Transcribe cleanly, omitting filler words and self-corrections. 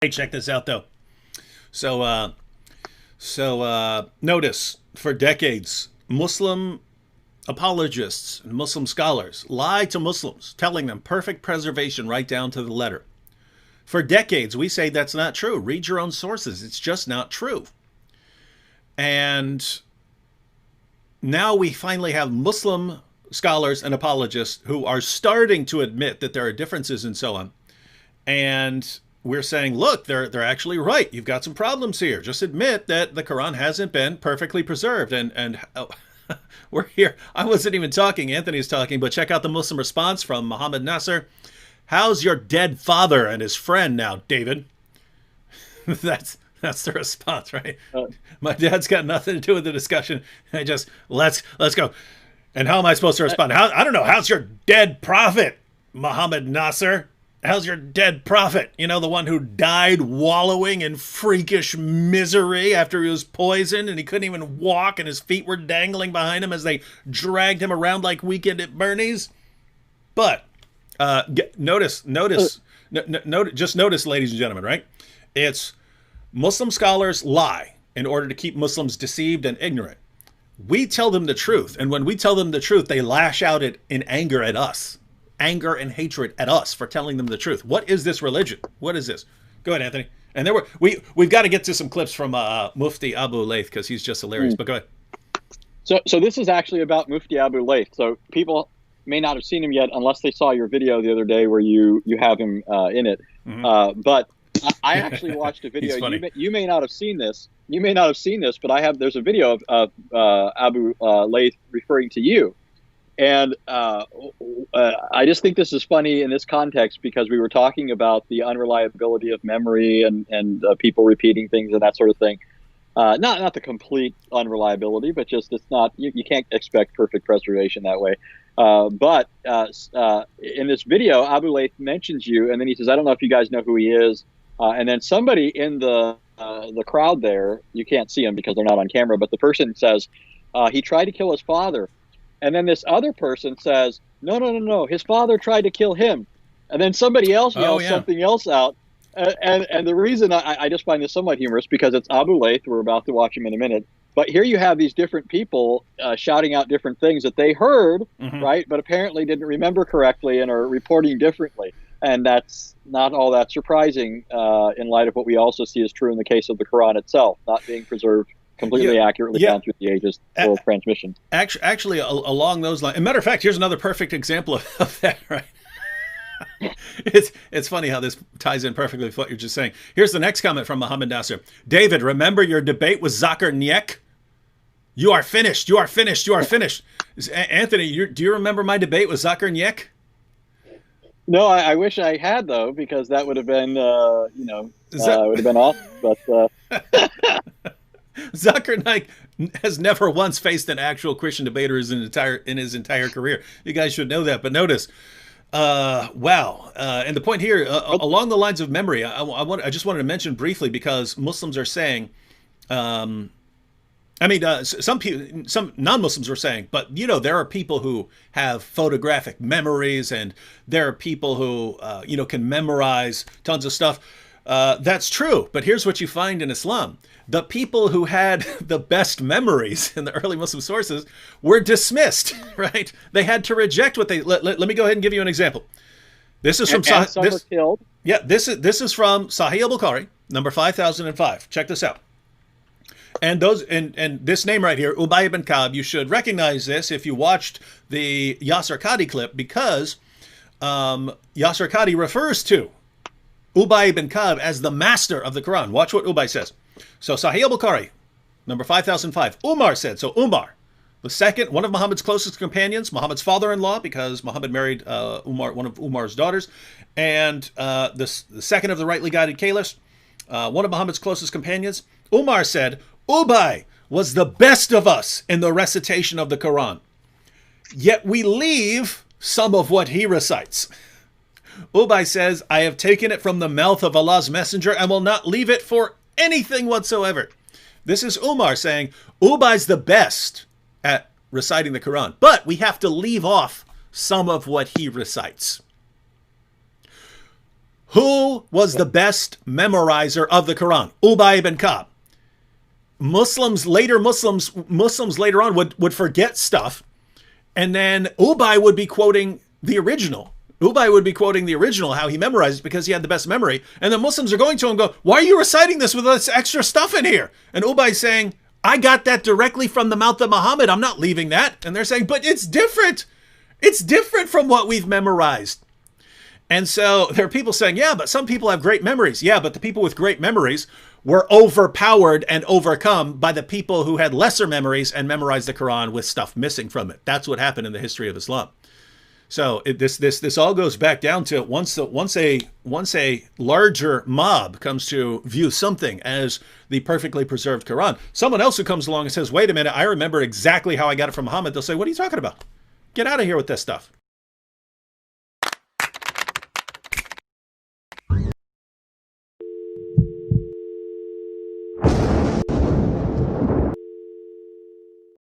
Hey, check this out though. So, notice for decades, Muslim apologists and Muslim scholars lie to Muslims, telling them perfect preservation right down to the letter. For decades, we say that's not true. Read your own sources. It's just not true. And now we finally have Muslim scholars and apologists who are starting to admit that there are differences and so on. And we're saying, look, they're actually right. You've got some problems here. Just admit that the Quran hasn't been perfectly preserved. And we're here. I wasn't even talking. Anthony's talking. But check out the Muslim response from Muhammad Nasser. How's your dead father and his friend now, David? That's the response, right? My dad's got nothing to do with the discussion. I just let's go. And how am I supposed to respond? I don't know. How's your dead prophet, Muhammad Nasser? How's your dead prophet? You know, the one who died wallowing in freakish misery after he was poisoned and he couldn't even walk and his feet were dangling behind him as they dragged him around like Weekend at Bernie's. But notice, just notice, ladies and gentlemen, right? It's Muslim scholars lie in order to keep Muslims deceived and ignorant. We tell them the truth, and when we tell them the truth, they lash out in anger at us. Anger and hatred at us for telling them the truth. What is this religion? What is this? Go ahead, Anthony. And we've got to get to some clips from Mufti Abu Layth because he's just hilarious. But go ahead. So this is actually about Mufti Abu Layth. So people may not have seen him yet unless they saw your video the other day where you have him in it. Mm-hmm. But I actually watched a video. You may not have seen this. But there's a video of Abu Layth referring to you. And I just think this is funny in this context because we were talking about the unreliability of memory and people repeating things and that sort of thing. Not the complete unreliability, but just it's not you can't expect perfect preservation that way. But in this video, Abu Layth mentions you, and then he says, "I don't know if you guys know who he is." And then somebody in the crowd there, you can't see him because they're not on camera, but the person says he tried to kill his father. And then this other person says, no, his father tried to kill him. And then somebody else yells something else out. And the reason I just find this somewhat humorous because it's Abu Layth. We're about to watch him in a minute. But here you have these different people shouting out different things that they heard, right? But apparently didn't remember correctly and are reporting differently. And that's not all that surprising in light of what we also see is true in the case of the Quran itself, not being preserved completely accurately down through the ages, oral transmission. Actually, along those lines, as a matter of fact, here's another perfect example of that, right? It's funny how this ties in perfectly with what you're just saying. Here's the next comment from Muhammad Nasser. David, remember your debate with Zakir Naik? You are finished. You are finished. You are finished. Anthony, do you remember my debate with Zakir Naik? No, I wish I had, though, because that would have been, would have been awesome. But Zakir Naik has never once faced an actual Christian debater in his entire career. You guys should know that. But notice, wow. And the point here, along the lines of memory, I just wanted to mention briefly because Muslims are saying, some non-Muslims are saying, but there are people who have photographic memories, and there are people who can memorize tons of stuff. That's true, but here's what you find in Islam. The people who had the best memories in the early Muslim sources were dismissed, right? They had to reject what they... Let me go ahead and give you an example. This is from... some were killed. Yeah, this is from Sahih al-Bukhari, number 5005. Check this out. And this name right here, Ubay ibn Ka'b, you should recognize this if you watched the Yasser Qadi clip because Yasser Qadi refers to Ubay ibn Ka'b as the master of the Quran. Watch what Ubay says. So Sahih al-Bukhari, number 5005. Umar said, so Umar, the second, one of Muhammad's closest companions, Muhammad's father-in-law, because Muhammad married one of Umar's daughters, and the second of the rightly guided caliphs, one of Muhammad's closest companions, Umar said, Ubay was the best of us in the recitation of the Quran, yet we leave some of what he recites. Ubay says, I have taken it from the mouth of Allah's messenger and will not leave it for anything whatsoever. This is Umar saying, Ubay's the best at reciting the Quran, but we have to leave off some of what he recites. Who was the best memorizer of the Quran? Ubay ibn Ka'b. Muslims later on would forget stuff, and then Ubay would be quoting the original. Ubay would be quoting the original, how he memorized it because he had the best memory. And the Muslims are going to him and go, why are you reciting this with this extra stuff in here? And Ubay's saying, I got that directly from the mouth of Muhammad. I'm not leaving that. And they're saying, but it's different. It's different from what we've memorized. And so there are people saying, yeah, but some people have great memories. Yeah, but the people with great memories were overpowered and overcome by the people who had lesser memories and memorized the Quran with stuff missing from it. That's what happened in the history of Islam. So this all goes back down to once a larger mob comes to view something as the perfectly preserved Quran, someone else who comes along and says, wait a minute, I remember exactly how I got it from Muhammad, they'll say, what are you talking about? Get out of here with this stuff.